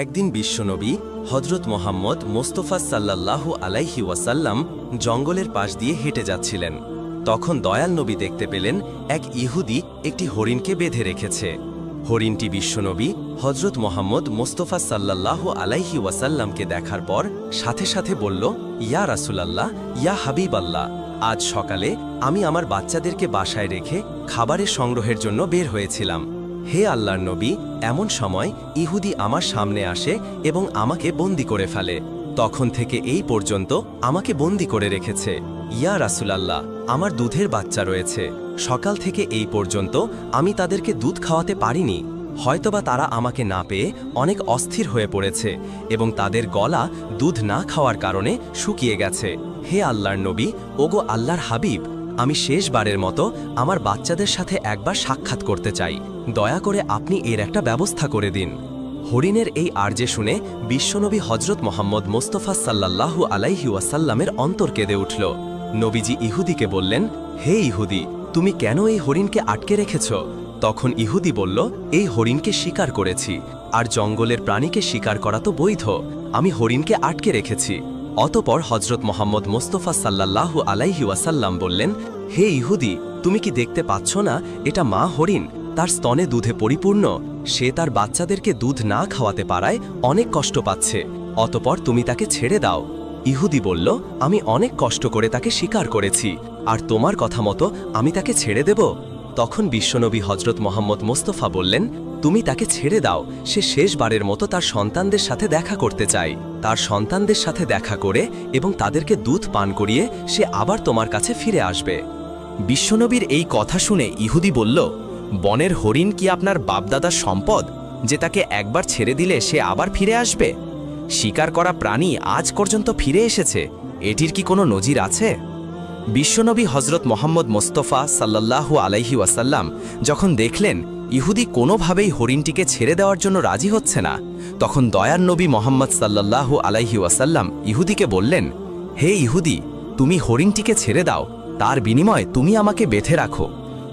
একদিন বিশ্বনবী হযরত মুহাম্মদ মুস্তাফা সাল্লাল্লাহু আলাইহি ওয়াসাল্লাম জঙ্গলের পাশ দিয়ে হেঁটে যাচ্ছিলেন। তখন দয়াল নবী দেখতে পেলেন এক ইহুদি একটি হরিণকে বেঁধে রেখেছে। হরিণটি বিশ্বনবী হযরত মুহাম্মদ মুস্তাফা সাল্লাল্লাহু আলাইহি ওয়াসাল্লামকে দেখার পর সাথে সাথে বলল, ইয়া রাসূলুল্লাহ, ইয়া হাবিবাল্লাহ, আজ সকালে আমি আমার বাচ্চাদেরকে বাসায় রেখে খাবারের সংগ্রহের জন্য বের হয়েছিলাম। হে আল্লাহর নবী, এমন সময় ইহুদি আমার সামনে আসে এবং আমাকে বন্দী করে ফেলে। তখন থেকে এই পর্যন্ত আমাকে বন্দী করে রেখেছে। ইয়া রাসূলুল্লাহ, আমার দুধের বাচ্চা রয়েছে। সকাল থেকে এই পর্যন্ত আমি তাদেরকে দুধ খাওয়াতে পারিনি। হয়তোবা তারা আমাকে না পেয়ে অনেক অস্থির হয়ে পড়েছে এবং তাদের গলা দুধ না খাওয়ার কারণে শুকিয়ে গেছে। হে আল্লাহর নবী, ওগো আল্লাহর হাবিব, আমি শেষবারের মতো আমার বাচ্চাদের সাথে একবার সাক্ষাৎ করতে চাই। দয়া করে আপনি এর একটা ব্যবস্থা করে দিন। হরিণের এই আর্জে শুনে বিশ্বনবী হযরত মুহাম্মদ মুস্তাফা সাল্লাল্লাহু আলাইহি ওয়াসাল্লামের অন্তর কেঁদে উঠল। নবীজি ইহুদিকে বললেন, হে ইহুদি, তুমি কেন এই হরিণকে আটকে রেখেছ? তখন ইহুদি বলল, এই হরিণকে শিকার করেছি, আর জঙ্গলের প্রাণীকে শিকার করা তো বৈধ। আমি হরিণকে আটকে রেখেছি। অতপর হযরত মুহাম্মদ মুস্তাফা সাল্লাল্লাহু আলাইহি ওয়াসাল্লাম বললেন, হে ইহুদি, তুমি কি দেখতে পাচ্ছ না এটা মা হরিণ? তার স্তনে দুধে পরিপূর্ণ। সে তার বাচ্চাদেরকে দুধ না খাওয়াতে পারায় অনেক কষ্ট পাচ্ছে। অতপর তুমি তাকে ছেড়ে দাও। ইহুদি বলল, আমি অনেক কষ্ট করে তাকে শিকার করেছি, আর তোমার কথা মতো আমি তাকে ছেড়ে দেব? তখন বিশ্বনবী হযরত মুহাম্মদ মুস্তাফা বললেন, তুমি তাকে ছেড়ে দাও। সে শেষবারের মতো তার সন্তানদের সাথে দেখা করতে চায়। তার সন্তানদের সাথে দেখা করে এবং তাদেরকে দুধ পান করিয়ে সে আবার তোমার কাছে ফিরে আসবে। বিশ্বনবীর এই কথা শুনে ইহুদি বলল, বনের হরিণ কি আপনার বাপদাদার সম্পদ যে তাকে একবার ছেড়ে দিলে সে আবার ফিরে আসবে? শিকার করা প্রাণী আজ পর্যন্ত ফিরে এসেছে, এটির কি কোনো নজির আছে? বিশ্বনবী হযরত মুহাম্মদ মুস্তাফা সাল্লাল্লাহু আলাইহি ওয়াসাল্লাম যখন দেখলেন ইহুদি কোনোভাবেই হরিণটিকে ছেড়ে দেওয়ার জন্য রাজি হচ্ছে না, তখন দয়ার নবী মুহাম্মদ সাল্লাল্লাহু আলাইহি ওয়াসাল্লাম ইহুদিকে বললেন, হে ইহুদি, তুমি হরিণটিকে ছেড়ে দাও, তার বিনিময়ে তুমি আমাকে বেঁধে রাখো।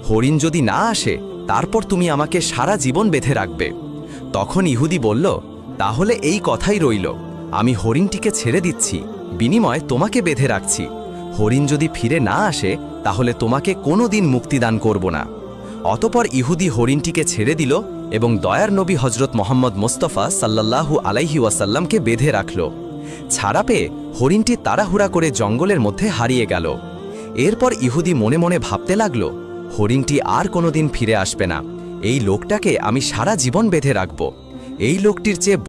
হরিণ যদি না আসে তারপর তুমি আমাকে সারা জীবন বেঁধে রাখবে। তখন ইহুদি বলল, তাহলে এই কথাই রইল, আমি হরিণটিকে ছেড়ে দিচ্ছি, বিনিময়ে তোমাকে বেঁধে রাখছি। হরিণ যদি ফিরে না আসে তাহলে তোমাকে কোনো দিন মুক্তিদান করব না। অতপর ইহুদি হরিণটিকে ছেড়ে দিল এবং দয়ার নবী হযরত মুহাম্মদ মুস্তাফা সাল্লাল্লাহু আলাইহি ওয়াসাল্লামকে বেঁধে রাখল। ছাড়া পেয়ে হরিণটি তাড়াহুড়া করে জঙ্গলের মধ্যে হারিয়ে গেল। এরপর ইহুদি মনে মনে ভাবতে লাগল, হরিণটি আর কোনোদিন ফিরে আসবে না। এই লোকটাকে আমি সারা জীবন বেঁধে রাখব। এই লোকটির চেয়ে